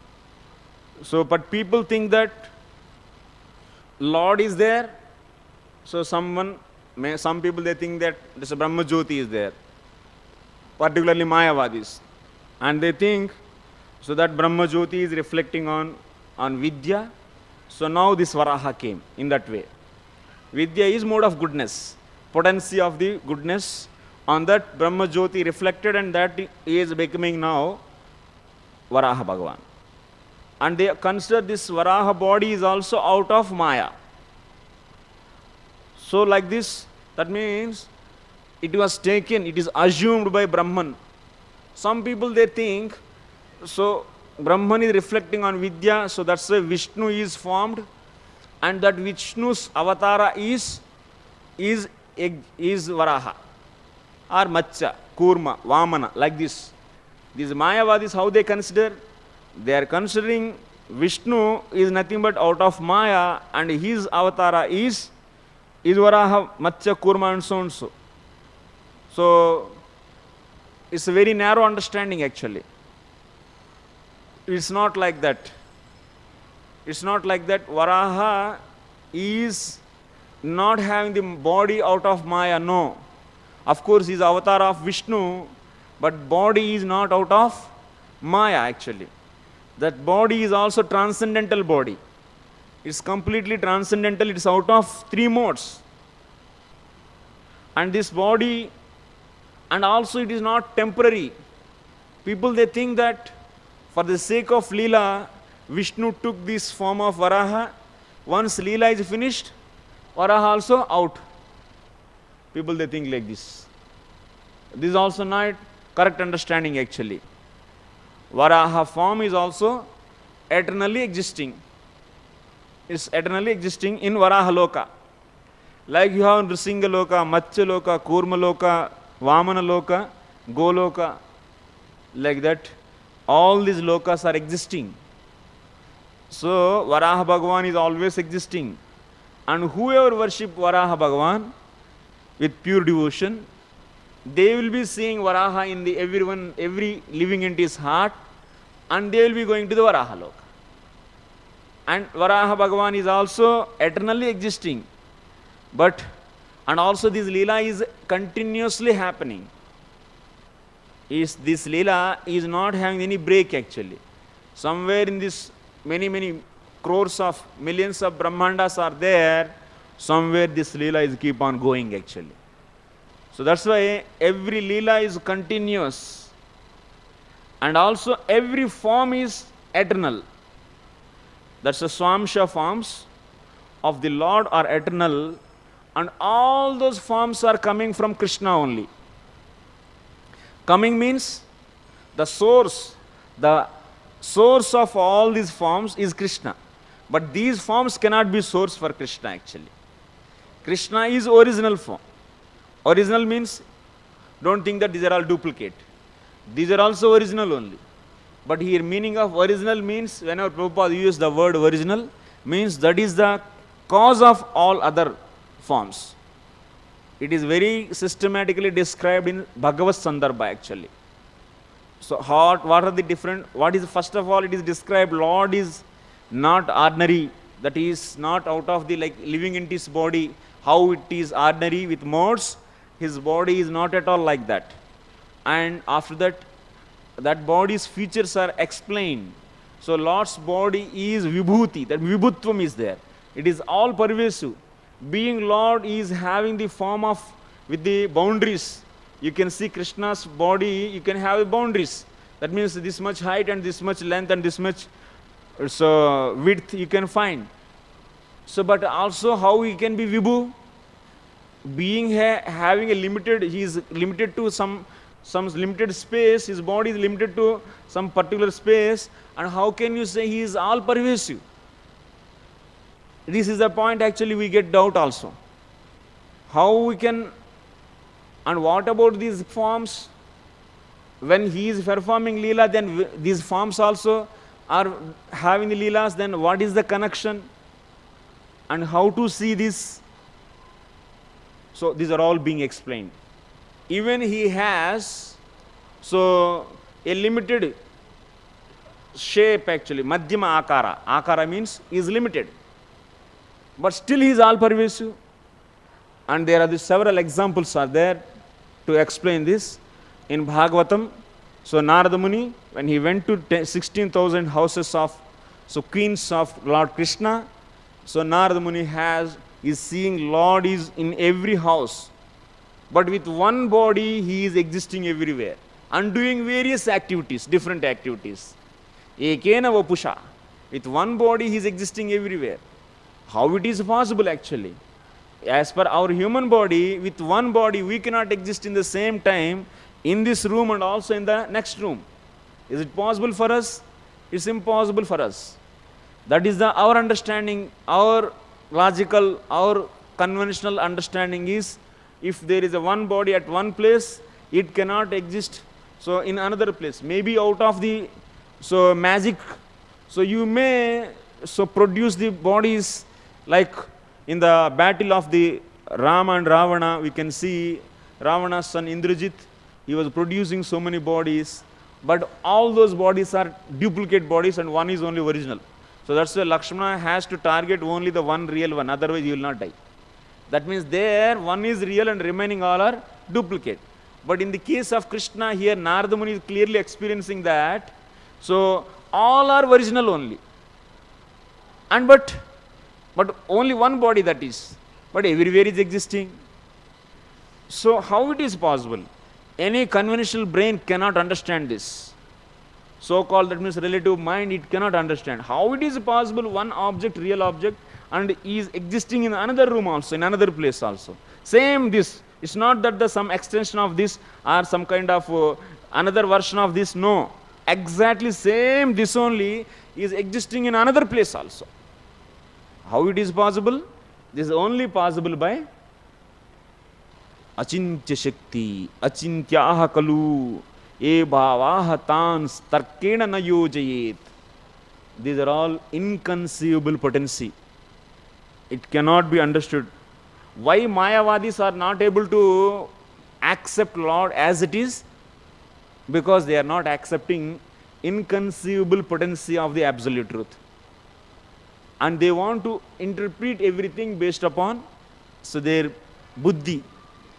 So, but people think that Lord is there. So some people they think that this Brahma Jyoti is there, particularly Mayavadis. And they think So that Brahma Jyoti is reflecting on Vidya. So now this Varaha came in that way. Vidya is mode of goodness, potency of the goodness. On that Brahma Jyoti reflected, and that is becoming now Varaha Bhagavan. And they consider this Varaha body is also out of Maya. So like this, that means it was taken, it is assumed by Brahman. Some people they think, so Brahman is reflecting on Vidya, so that's why Vishnu is formed, and that Vishnu's avatara is Varaha, or Matsya, Kurma, Vamana, like this. These Mayavadis, how they consider? They are considering Vishnu is nothing but out of Maya, and his avatara is Varaha, Matsya, Kurma, and so and so. So, it's a very narrow understanding actually. It's not like that. It's not like that. Varaha is not having the body out of Maya, no. Of course, he is avatar of Vishnu, but body is not out of Maya actually. That body is also transcendental body. It's completely transcendental, it's out of three modes. And this body, and also it is not temporary. People they think that for the sake of Leela, Vishnu took this form of Varaha. Once Leela is finished, Varaha also out. People they think like this. This is also not correct understanding actually. Varaha form is also eternally existing. It's eternally existing in Varaha Loka. Like you have Nrisinga Loka, Matsya Loka, Kurma Loka, Vamana Loka, Goloka, like that. All these lokas are existing. So Varaha Bhagavan is always existing. And whoever worship Varaha Bhagavan with pure devotion, they will be seeing Varaha in the every living entity's heart, and they will be going to the Varaha Loka. And Varaha Bhagavan is also eternally existing. And also this Leela is continuously happening. This Leela is not having any break actually. Somewhere in this many crores of millions of Brahmandas are there, somewhere this Leela is keep on going actually. So that's why every Leela is continuous. And also every form is eternal. That's the Swamsha forms of the Lord are eternal, and all those forms are coming from Krishna only. Coming means the source of all these forms is Krishna. But these forms cannot be source for Krishna actually. Krishna is original form. Original means, don't think that these are all duplicate. These are also original only. But here meaning of original means, whenever Prabhupada uses the word original, means that is the cause of all other forms. It is very systematically described in Bhagavad Sandarbha actually. So what are the different, what is, first of all it is described, Lord is not ordinary, that is not out of the like living in his body, how it is ordinary with modes, his body is not at all like that. And after that, that body's features are explained. So Lord's body is vibhuti, that vibhutvam is there. It is all pervasive. Being Lord is having the form of, with the boundaries. You can see Krishna's body, you can have boundaries. That means this much height and this much length and this much width you can find. So, but also how he can be vibhu? Being having a limited, he is limited to some limited space, his body is limited to some particular space, and how can you say he is all pervasive? This is the point actually we get doubt also. How we can, and what about these forms? When he is performing Leela, then these forms also are having the Leelas, then what is the connection? And how to see this? So these are all being explained. Even he has, so a limited shape actually, Madhyama Akara. Akara means is limited. But still he is all pervasive. And there are several examples are there to explain this. In Bhagavatam, So Narada Muni, when he went to 16,000 houses of, so queens of Lord Krishna, so Narada Muni is seeing Lord is in every house. But with one body, he is existing everywhere and doing various activities, different activities. Ekena vapusha. With one body, he is existing everywhere. How it is possible actually? As per our human body, with one body, we cannot exist in the same time in this room and also in the next room. Is it possible for us? It's impossible for us. That is our understanding, our logical, our conventional understanding is, if there is a one body at one place, it cannot exist so in another place. Maybe out of the magic, so you may produce the bodies, like in the battle of the Rama and Ravana, we can see Ravana's son Indrajit, he was producing so many bodies, but all those bodies are duplicate bodies and one is only original. So that's why Lakshmana has to target only the one real one, otherwise he will not die. That means there one is real and remaining all are duplicate. But in the case of Krishna here, Narada Muni is clearly experiencing that. So all are original only. And but only one body that is. But everywhere is existing. So how it is possible? Any conventional brain cannot understand this. So-called, that means relative mind, it cannot understand. How it is possible one object, real object, and is existing in another room also, in another place also. Same this. It's not that some extension of this or some kind of another version of this. No. Exactly same this only is existing in another place also. How it is possible? This is only possible by Achintya Shakti, Achintyaha Kalu, E Bhavaha Tans, Tarkena na Yojayet. These are all inconceivable potency. It cannot be understood. Why Mayavadis are not able to accept Lord as it is? Because they are not accepting inconceivable potency of the absolute truth. And they want to interpret everything based upon their buddhi,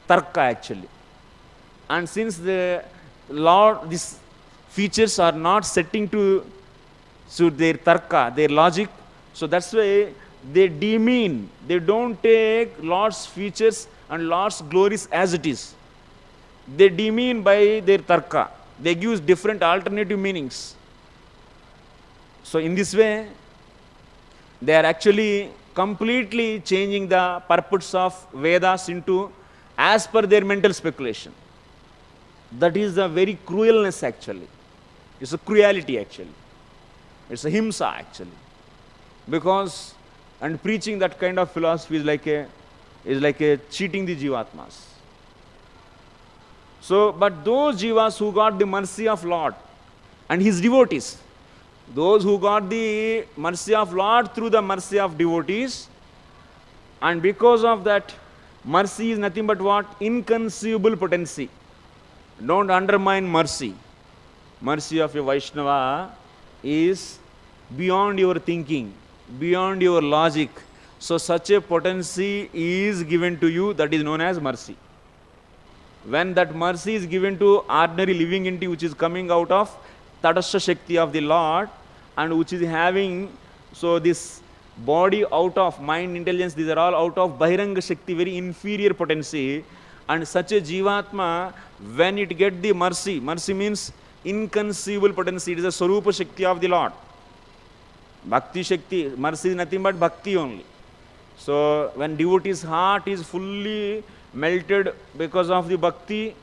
tarka actually. And since the Lord, these features are not setting to their tarka, their logic, so that's why they demean, they don't take Lord's features and Lord's glories as it is. They demean by their tarka. They give different alternative meanings. So in this way, they are actually completely changing the purports of Vedas into as per their mental speculation. That is the very cruelness actually. It's a cruelty actually. It's a himsa actually. Because, and preaching that kind of philosophy is like a cheating the jivatmas. So, but those jivas who got the mercy of Lord and his devotees, those who got the mercy of Lord through the mercy of devotees, and because of that, mercy is nothing but what? Inconceivable potency. Don't undermine mercy. Mercy of a Vaishnava is beyond your thinking, beyond your logic. So such a potency is given to you, that is known as mercy. When that mercy is given to ordinary living entity which is coming out of Tadasya Shakti of the Lord and which is having this body out of mind, intelligence, these are all out of Bahiranga Shakti, very inferior potency. And such a Jivatma, when it gets the mercy, mercy means inconceivable potency, it is a Sarupa Shakti of the Lord. Bhakti Shakti, mercy is nothing but bhakti only. So when devotee's heart is fully melted because of the bhakti,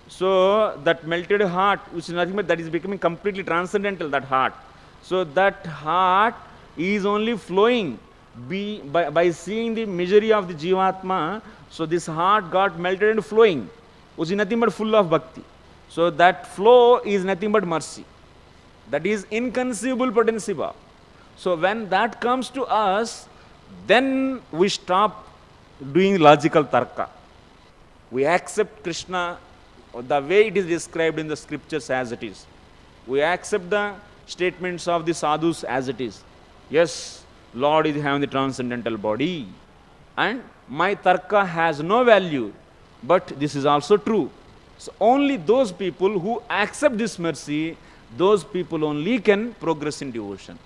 so that melted heart, which is nothing but that is becoming completely transcendental, that heart. So that heart is only flowing by seeing the misery of the Jivatma. So this heart got melted and flowing, which is nothing but full of bhakti. So that flow is nothing but mercy. That is inconceivable potency. So when that comes to us, then we stop doing logical tarka. We accept Krishna the way it is described in the scriptures as it is. We accept the statements of the sadhus as it is. Yes, Lord is having the transcendental body. And my tarka has no value. But this is also true. So only those people who accept this mercy, those people only can progress in devotion.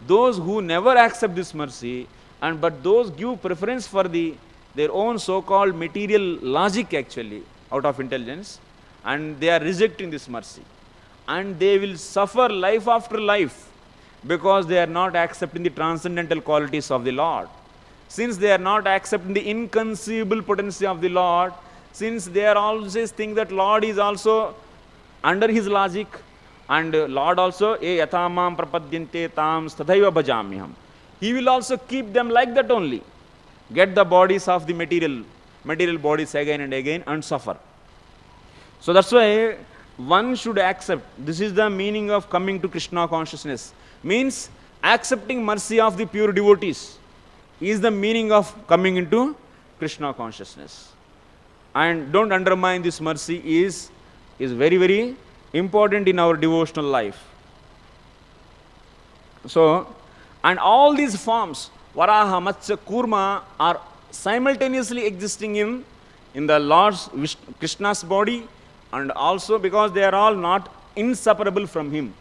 Those who never accept this mercy, but those give preference for their own so-called material logic actually, out of intelligence, and they are rejecting this mercy. And they will suffer life after life because they are not accepting the transcendental qualities of the Lord. Since they are not accepting the inconceivable potency of the Lord, since they are always think that Lord is also under his logic, and Lord also, e yatamam prapadyante tam tathaiva bhajamyaham. He will also keep them like that only. Get the bodies of the material bodies again and again and suffer. So that's why one should accept. This is the meaning of coming to Krishna consciousness. Means accepting mercy of the pure devotees is the meaning of coming into Krishna consciousness. And don't undermine this mercy is very, very important in our devotional life. So, and all these forms, Varaha, Matsya, Kurma, are simultaneously existing in the Lord's Krishna's body, and also because they are all not inseparable from him.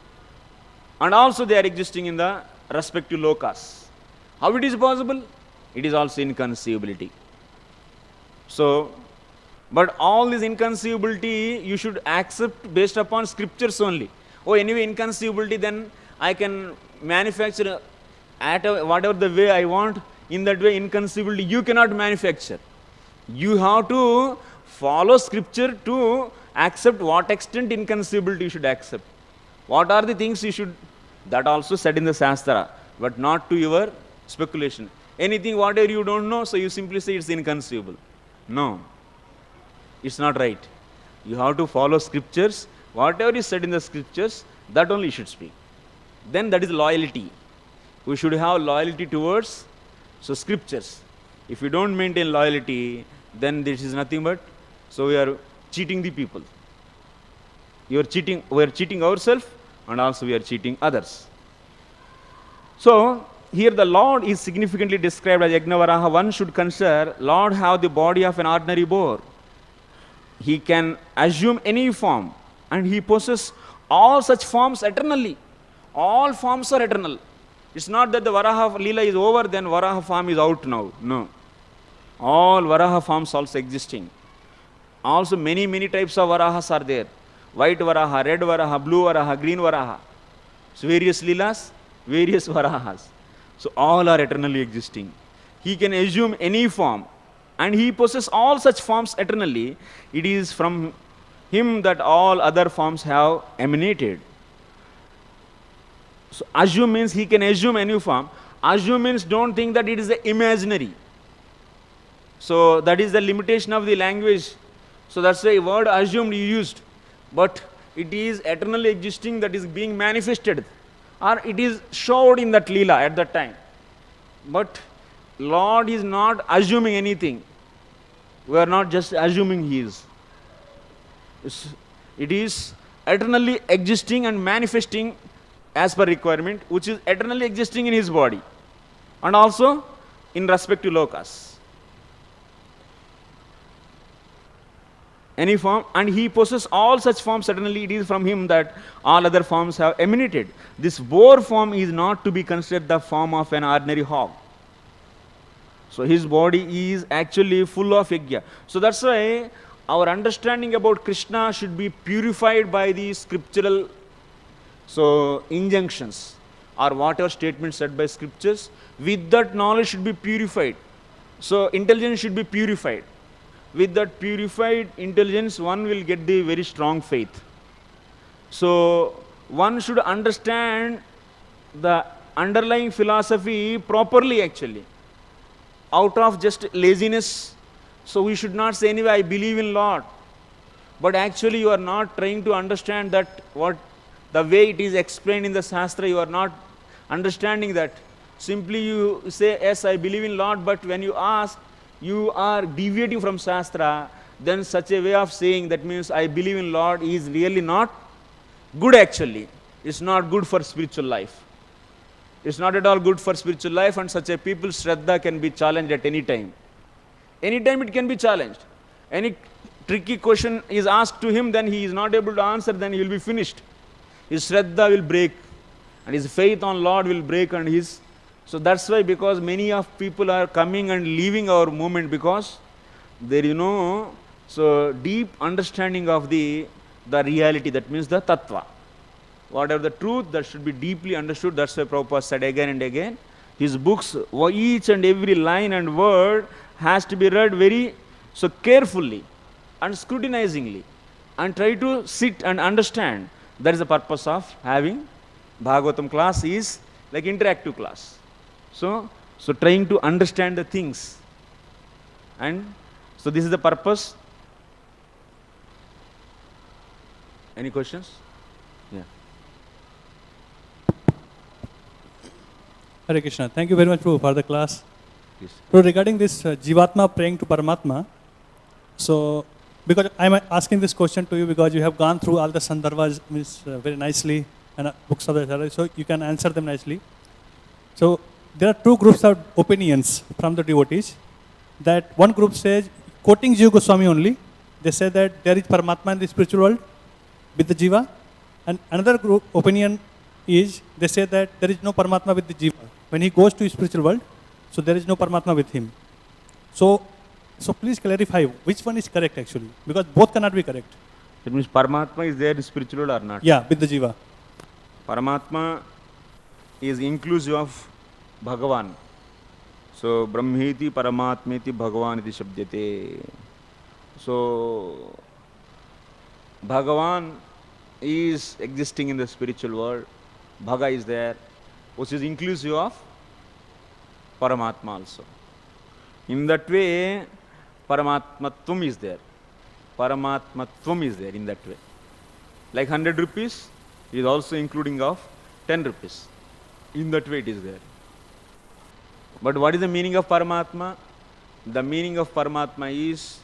And also they are existing in the respective lokas. How it is possible? It is also inconceivability. So, but all this inconceivability you should accept based upon scriptures only. Oh, anyway, inconceivability, then I can manufacture whatever the way I want. In that way, inconceivability you cannot manufacture. You have to follow scripture to accept what extent inconceivability you should accept. What are the things you should, that also said in the Shastra, but not to your speculation. Anything, whatever you don't know, so you simply say it's inconceivable. No, it's not right. You have to follow scriptures. Whatever is said in the scriptures, that only you should speak. Then that is loyalty. We should have loyalty towards scriptures. If you don't maintain loyalty, then this is nothing but, so we are cheating the people. We are cheating ourselves, and also we are cheating others. So, here the Lord is significantly described as Varaha. One should consider Lord have the body of an ordinary boar. He can assume any form, and he possesses all such forms eternally. All forms are eternal. It's not that the Varaha Leela is over, then Varaha form is out now. No. All Varaha forms also existing. Also many types of Varahas are there. White Varaha, red Varaha, blue Varaha, green Varaha. So various Leelas, various Varahas. So all are eternally existing. He can assume any form, and he possesses all such forms eternally. It is from him that all other forms have emanated. So assume means he can assume any form. Assume means don't think that it is imaginary. So that is the limitation of the language. So that's the word assumed you used. But it is eternally existing, that is being manifested. Or it is showed in that Leela at that time. But Lord is not assuming anything. We are not just assuming he is. It is eternally existing and manifesting as per requirement, which is eternally existing in his body. And also in respect to lokas. Any form, and he possesses all such forms eternally. It is from him that all other forms have emanated. This boar form is not to be considered the form of an ordinary hog. So his body is actually full of yajna. So that's why our understanding about Krishna should be purified by the scriptural injunctions or whatever statements said by scriptures. With that, knowledge should be purified. So intelligence should be purified. With that purified intelligence, one will get the very strong faith. So one should understand the underlying philosophy properly actually. Out of just laziness, so we should not say anyway, I believe in Lord. But actually you are not trying to understand that what the way it is explained in the Shastra, you are not understanding that. Simply you say, yes, I believe in Lord, but when you ask, you are deviating from Shastra, then such a way of saying that means I believe in Lord is really not good actually. It's not good for spiritual life. It's not at all good for spiritual life, and such a people's Shraddha can be challenged at any time. Any time it can be challenged. Any tricky question is asked to him, then he is not able to answer, then he will be finished. His Shraddha will break, and his faith on Lord will break, and his... So that's why, because many of people are coming and leaving our movement, because there is no so deep understanding of the reality, that means the tattva. Whatever the truth, that should be deeply understood. That's why Prabhupada said again and again, his books, each and every line and word has to be read very so carefully and scrutinizingly, and try to sit and understand. That is the purpose of having Bhagavatam class, is like interactive class. So trying to understand the things, and so this is the purpose. Any questions? Yeah. Hare Krishna. Thank you very much, Prabhu, for the class. Yes. So regarding this Jivatma praying to Paramatma, so because I am asking this question to you because you have gone through all the sandarbhas very nicely, and books of the, so you can answer them nicely. So there are two groups of opinions from the devotees. That one group says, quoting Jiva Goswami only, they say that there is Paramatma in the spiritual world with the Jiva, and another group opinion is they say that there is no Paramatma with the Jiva. When he goes to spiritual world, so there is no Paramatma with him. So please clarify which one is correct actually, because both cannot be correct. That means Paramatma is there in spiritual world or not? Yeah, with the Jiva. Paramatma is inclusive of Bhagavan. So Brahmeti Paramatmeti Bhagavan iti shabdyate. So Bhagavan is existing in the spiritual world. Bhaga is there, which is inclusive of Paramatma also. In that way, Paramatmatvam is there. Paramatmatvam is there in that way. Like 100 rupees is also including of 10 rupees. In that way it is there. But what is the meaning of Paramatma? The meaning of Paramatma is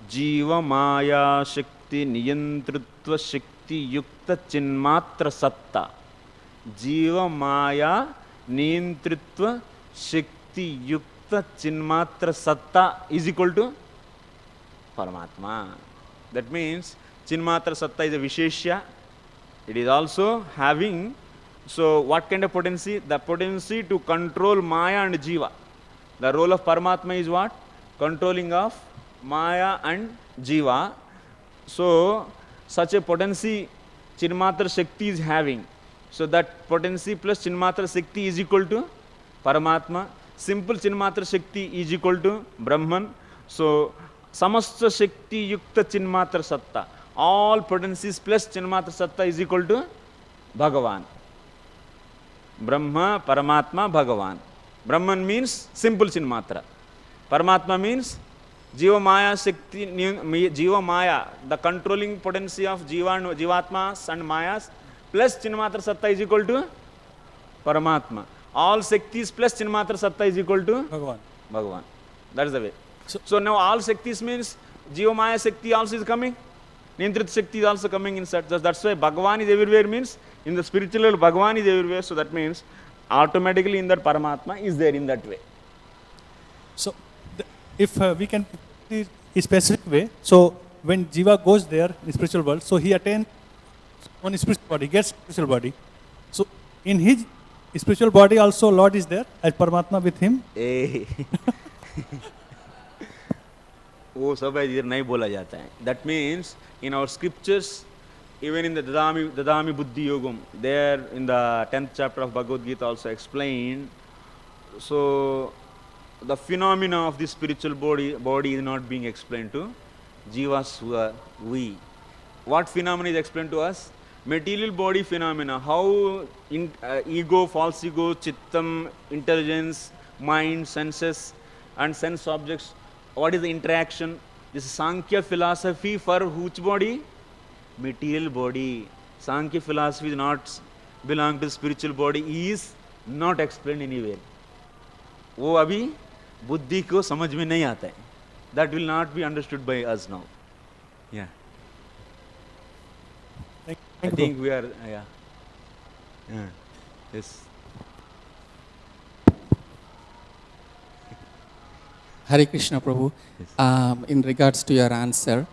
Jiva Maya Shakti Niyantritva Shakti Yukta Chinmatra Satta. Jiva Maya Niyantritva Shakti Yukta Chinmatra Satta is equal to Paramatma. That means Chinmatra Satta is a Visheshya. It is also having, so what kind of potency? The potency to control Maya and Jiva. The role of Paramatma is what? Controlling of Maya and Jiva. So such a potency Chinmatra Shakti is having. So that potency plus Chinmatra Shakti is equal to Paramatma. Simple Chinmatra Shakti is equal to Brahman. So Samasta Shakti Yukta Chinmatra Satta. All potencies plus Chinmatra Satta is equal to Bhagavan. Brahma, Paramatma, Bhagavan. Brahman means simple Chinmatra. Paramatma means Jiva Maya Shakti, Jiva Maya, the controlling potency of Jiva and Jivatmas and Mayas plus Chinmatra Satta is equal to Paramatma. All Shaktis plus Chinmatra Satta is equal to Bhagavan. That is the way. So now all Shaktis means Jiva Maya Shakti also is coming. Niyantrit Shakti is also coming inside. That's why Bhagavan is everywhere means in the spiritual world Bhagavan is everywhere. So that means automatically in that Paramatma is there in that way. So if we can put it in a specific way, so when Jiva goes there in the spiritual world, so he attains one spiritual body, gets spiritual body. So in his spiritual body also Lord is there as Paramatma with him. वो सब इधर नहीं बोला जाता है. That means in our scriptures, even in the Dadami Buddhi Yogam, there in the 10th chapter of Bhagavad Gita also explained. So the phenomena of this spiritual body is not being explained to Jivas who are we. What phenomena is explained to us? Material body phenomena. How ego, false ego, chittam, intelligence, mind, senses and sense objects. What is the interaction? This is Sankhya philosophy for which body? Material body. Sankhya philosophy is not belong to spiritual body, is not explained anywhere. वो अभी बुद्धि को समझ में नहीं आता है. That will not be understood by us now. Yeah. I think we are, yeah. Yes. Hare Krishna Prabhu. Yes. In regards to your answer,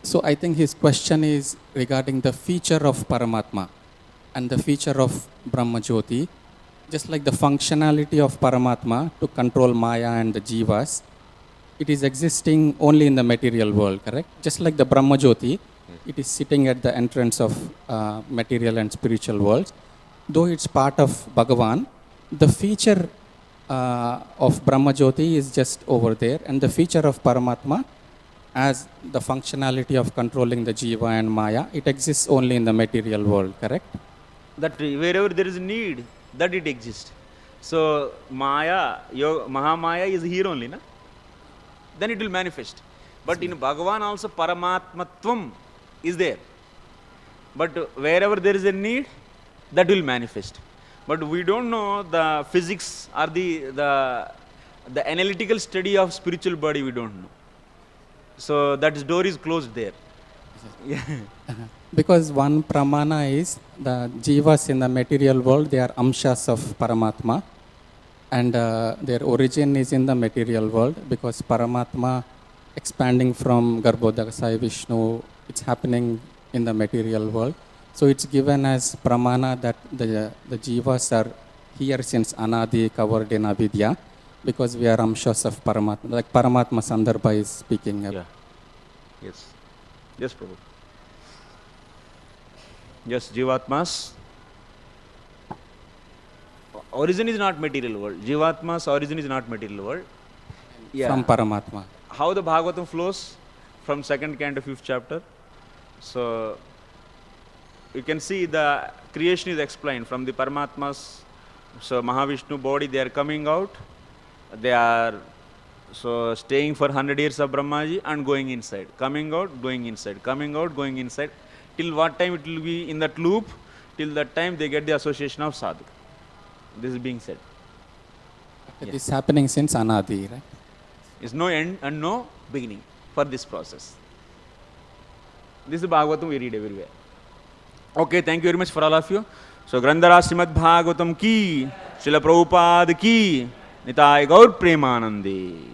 So I think his question is regarding the feature of Paramatma and the feature of Brahma Jyoti. Just like the functionality of Paramatma to control Maya and the Jivas, it is existing only in the material world, correct? Just like the Brahma Jyoti, it is sitting at the entrance of material and spiritual worlds. Though it's part of Bhagavan, the feature of Brahma Jyoti is just over there, and the feature of Paramatma, as the functionality of controlling the Jiva and Maya, it exists only in the material world, correct? That wherever there is need, that it exists. So Maya, Mahamaya is here only, na? Then it will manifest. But in Bhagavan also Paramatmatvam is there. But wherever there is a need, that will manifest. But we don't know the physics or the analytical study of spiritual body, we don't know. So that door is closed there. Yeah. Because one pramana is the jivas in the material world, they are amshas of Paramatma, and their origin is in the material world, because Paramatma expanding from Garbhodakasaya Vishnu, it's happening in the material world. So it's given as pramana that the jivas are here since Anadi, covered in avidya, because we are amshas of Paramatma, like Paramatma Sandarbha is speaking. Yeah. Yes. Yes, Prabhu. Yes, Jivatma's origin is not material world. Jivatma's origin is not material world. Yeah. From Paramatma. How the Bhagavatam flows from 2nd canto 5th chapter. So you can see the creation is explained from the Paramatma's. So Mahavishnu body, they are coming out. They are so staying for 100 years of Brahmaji and going inside. Coming out, going inside. Coming out, going inside. Till what time it will be in that loop? Till that time they get the association of sadhu. This is being said. This is happening since Anadi, right? Is no end and no beginning for this process. This is Bhagavatam we read everywhere. Okay, thank you very much for all of you. So Grandhara Srimad Bhagavatam ki, Srila Prabhupada ki, Nitai Gaur Premanande.